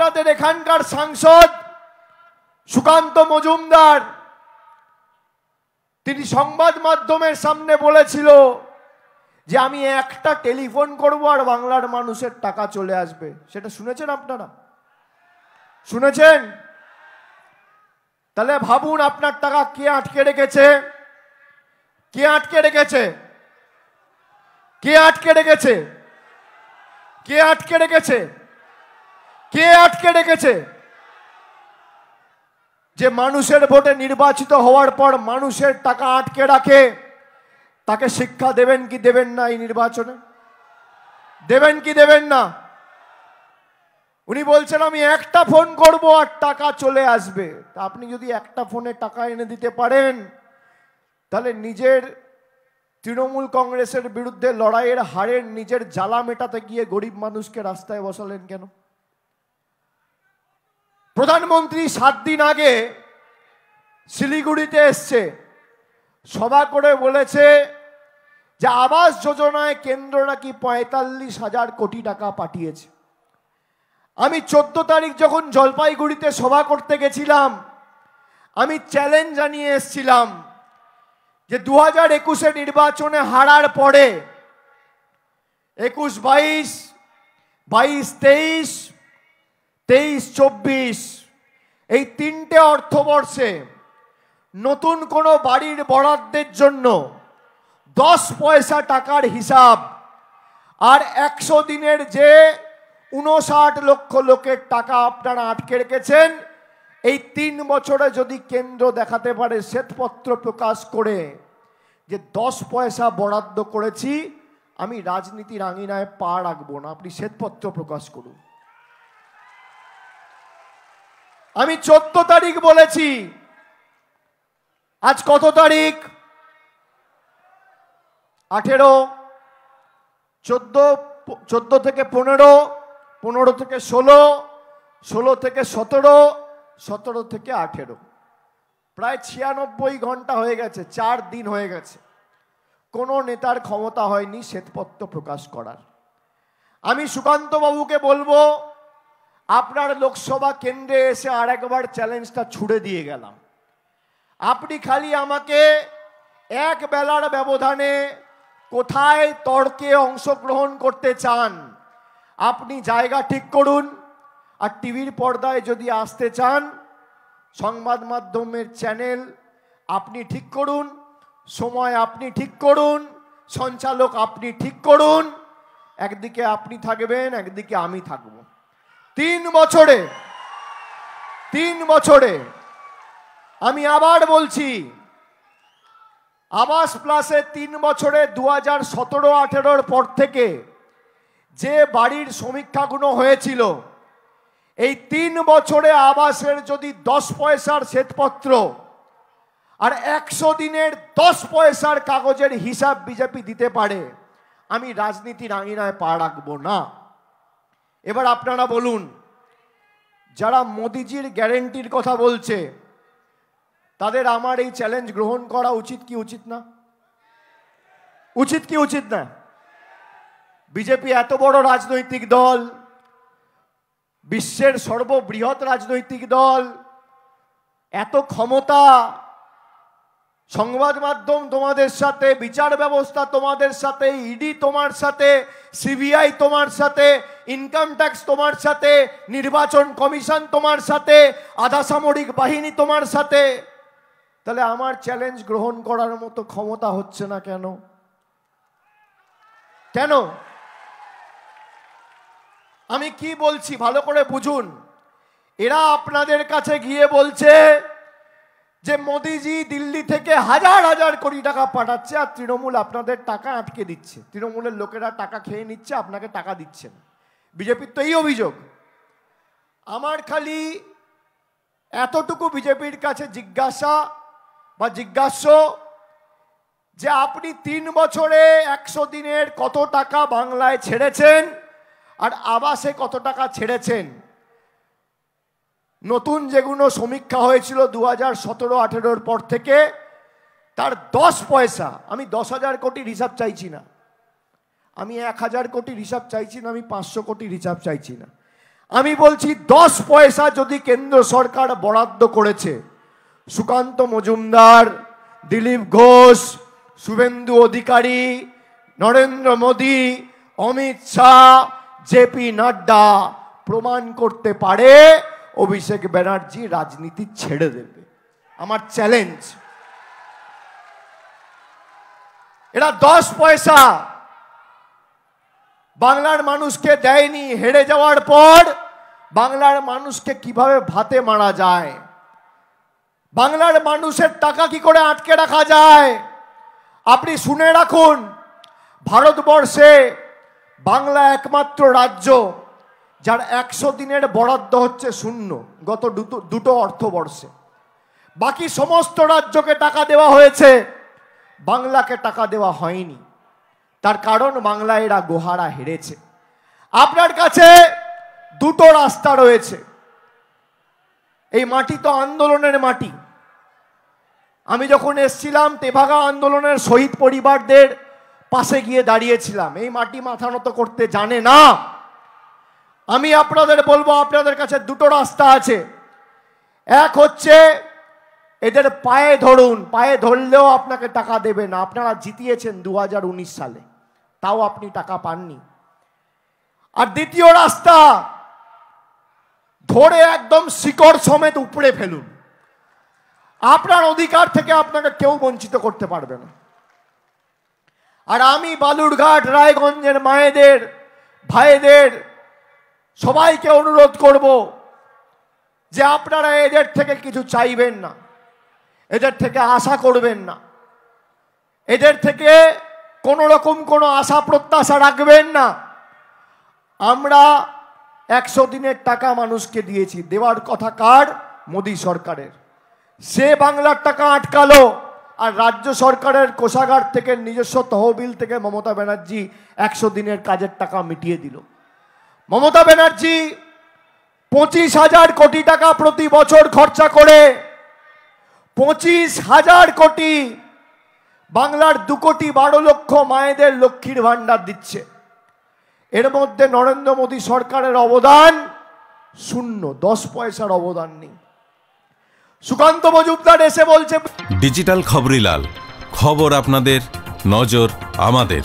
আপনাদের এখানকার সাংসদ সুকান্ত মজুমদার তিনি সংবাদ মাধ্যমের সামনে বলেছিল যে আমি একটা টেলিফোন করব আর বাংলার মানুষের টাকা চলে আসবে। সেটা শুনেছেন আপনারা? শুনেছেন? তাহলে ভাবুন আপনার টাকা কে আটকে রেখেছে? কে আটকে রেখেছে? কে আটকে রেখেছে? কে আটকে রেখেছে? কে আটকে রেখেছে? যে মানুষের ভোটে নির্বাচিত হওয়ার পর মানুষের টাকা আটকে রাখে, তাকে শিক্ষা দেবেন কি দেবেন না? এই নির্বাচনে দেবেন কি দেবেন না? উনি বলছেন আমি একটা ফোন করব আর টাকা চলে আসবে। তা আপনি যদি একটা ফোনে টাকা এনে দিতে পারেন, তাহলে নিজের তৃণমূল কংগ্রেসের বিরুদ্ধে লড়াইয়ের হারের নিজের জ্বালা মেটাতে গিয়ে গরিব মানুষকে রাস্তায় বসালেন কেন? প্রধানমন্ত্রী 7 দিন আগে শিলিগুড়িতে এসছে, সভা করে বলেছে যে আবাস যোজনায় কেন্দ্র নাকি 45,000 কোটি টাকা পাঠিয়েছে। আমি 14 তারিখ যখন জলপাইগুড়িতে সভা করতে গেছিলাম, আমি চ্যালেঞ্জ জানিয়ে এসেছিলাম যে 2021 নির্বাচনে হারার পরে 21-22, 22-23, 23-24 এই 3টে অর্থবর্ষে নতুন কোনো বাড়ির বরাদ্দের জন্য 10 পয়সা টাকার হিসাব আর 100 দিনের যে 59 লক্ষ লোকের টাকা আপনারা আটকে রেখেছেন, এই 3 বছরে যদি কেন্দ্র দেখাতে পারে শ্বেতপত্র প্রকাশ করে যে 10 পয়সা বরাদ্দ করেছি, আমি রাজনীতির আঙিনায় পা রাখবো না। আপনি শ্বেতপত্র প্রকাশ করুন। আমি 14 তারিখ বলেছি, আজ কত তারিখ? 18, 14 থেকে 15, 15 থেকে 16, 16 থেকে 17, 17 থেকে 18, প্রায় 96 ঘন্টা হয়ে গেছে, 4 দিন হয়ে গেছে। কোনো নেতার ক্ষমতা হয়নি শ্বেতপত্র প্রকাশ করার। আমি সুকান্ত বাবুকে বলবো, আপনার লোকসভা কেন্দ্রে এসে আরেকবার চ্যালেঞ্জটা ছুড়ে দিয়ে গেলাম। আপনি খালি আমাকে এক বেলার ব্যবধানে কোথায় তর্কে অংশগ্রহণ করতে চান আপনি জায়গা ঠিক করুন। আর টিভির পর্দায় যদি আসতে চান, সংবাদ মাধ্যমের চ্যানেল আপনি ঠিক করুন, সময় আপনি ঠিক করুন, সঞ্চালক আপনি ঠিক করুন। একদিকে আপনি থাকবেন, একদিকে আমি থাকব। 3 বছরে আমি আবার বলছি, আবাস প্লাসে 3 বছরে 2017-18 পর থেকে যে বাড়ির সমীক্ষাগুলো হয়েছিল, এই 3 বছরে আবাসের যদি 10 পয়সার শ্বেতপত্র আর 100 দিনের 10 পয়সার কাগজের হিসাব বিজেপি দিতে পারে, আমি রাজনীতির আঙিনায় পা রাখবো না। এবার আপনারা বলুন, যারা মোদিজির গ্যারেন্টির কথা বলছে, তাদের আমার এই চ্যালেঞ্জ গ্রহণ করা উচিত কি উচিত না? উচিত কি উচিত না? বিজেপি এত বড় রাজনৈতিক দল, বিশ্বের সর্ববৃহৎ রাজনৈতিক দল, এত ক্ষমতা, সংবাদ মাধ্যম তোমাদের সাথে, বিচার ব্যবস্থা তোমাদের সাথে, ইডি তোমার সাথে, সিবিআই তোমার সাথে, ইনকাম ট্যাক্স তোমার সাথে, নির্বাচন কমিশন তোমার সাথে, আধা সামরিক বাহিনী তোমার সাথে। তাহলে আমার চ্যালেঞ্জ গ্রহণ করার মতো ক্ষমতা হচ্ছে না কেন? কেন? আমি কি বলছি ভালো করে বুঝুন। এরা আপনাদের কাছে গিয়ে বলছে যে মোদিজি দিল্লি থেকে হাজার হাজার কোটি টাকা পাঠাচ্ছে আর তৃণমূল আপনাদের টাকা আটকে দিচ্ছে, তৃণমূলের লোকেরা টাকা খেয়ে নিচ্ছে, আপনাকে টাকা দিচ্ছেন। বিজেপির তো এই অভিযোগ। আমার খালি এতটুকু বিজেপির কাছে জিজ্ঞাস্য যে আপনি 3 বছরে 100 দিনের কত টাকা বাংলায় ছেড়েছেন আর আবাসে কত টাকা ছেড়েছেন? নতুন যেগুলো সমীক্ষা হয়েছিল 2017-18 পর থেকে, তার 10 পয়সা, আমি 10,000 কোটির হিসাব চাইছি না, আমি 1,000 কোটির হিসাব চাইছি না, আমি 500 কোটির হিসাব চাইছি না, আমি বলছি 10 পয়সা যদি কেন্দ্র সরকার বরাদ্দ করেছে, সুকান্ত মজুমদার, দিলীপ ঘোষ, শুভেন্দু অধিকারী, নরেন্দ্র মোদী, অমিত শাহ, জেপি নাড্ডা প্রমাণ করতে পারে, অভিষেক ব্যানার্জি রাজনীতি ছেড়ে দেবে। আমার চ্যালেঞ্জ, এরা 10 পয়সা বাংলার মানুষকে দেয়নি। হেরে যাওয়ার পর বাংলার মানুষকে কিভাবে ভাতে মারা যায়, বাংলার মানুষের টাকা কি করে আটকে রাখা যায়। আপনি শুনে রাখুন, ভারতবর্ষে বাংলা একমাত্র রাজ্য যার 100 দিনের বরাদ্দ হচ্ছে শূন্য গত দুটো অর্থবর্ষে। বাকি সমস্ত রাজ্যকে টাকা দেওয়া হয়েছে, বাংলাকে টাকা দেওয়া হয়নি। তার কারণ বাংলায় এরা গোহারা হেরেছে। আপনার কাছে দুটো রাস্তা রয়েছে। এই মাটি তো আন্দোলনের মাটি। আমি যখন এসছিলাম তেভাগা আন্দোলনের শহীদ পরিবারদের পাশে গিয়ে দাঁড়িয়েছিলাম। এই মাটি মাথা নত করতে জানে না। আমি আপনাদের বলবো, আপনাদের কাছে দুটো রাস্তা আছে। এক হচ্ছে এদের পায়ে ধরুন, পায়ে ধরলেও আপনাকে টাকা দেবে না। আপনারা জিতিয়েছেন 2019 সালে, তাও আপনি টাকা পাননি। আর দ্বিতীয় রাস্তা, ধরে একদম শিকড় সমেত উপড়ে ফেলুন। আপনার অধিকার থেকে আপনাকে কেউ বঞ্চিত করতে পারবে না। আর আমি বালুরঘাট, রায়গঞ্জের মায়েদের, ভাইদের সবাইকে অনুরোধ করব যে আপনারা এদের থেকে কিছু চাইবেন না, এদের থেকে আশা করবেন না, এদের থেকে কোনো রকম কোনো আশা প্রত্যাশা রাখবেন না। আমরা 100 দিনের টাকা মানুষকে দিয়েছি, দেওয়ার কথা কার? মোদী সরকারের। সে বাংলার টাকা আটকালো, আর রাজ্য সরকারের কোষাগার থেকে নিজস্ব তহবিল থেকে মমতা ব্যানার্জি 100 দিনের কাজের টাকা মিটিয়ে দিল। মমতা ব্যানার্জি 25,000 কোটি টাকা প্রতি বছর খরচা করে 25,000 কোটি বাংলার 2,12,00,000 মায়েদের লক্ষ্মীর ভান্ডার দিচ্ছে। এর মধ্যে নরেন্দ্র মোদী সরকারের অবদান শূন্য, 10 পয়সার অবদান নেই। সুকান্ত মজুমদার এসে বলছে ডিজিটাল খবরিলাল, খবর আপনাদের, নজর আমাদের।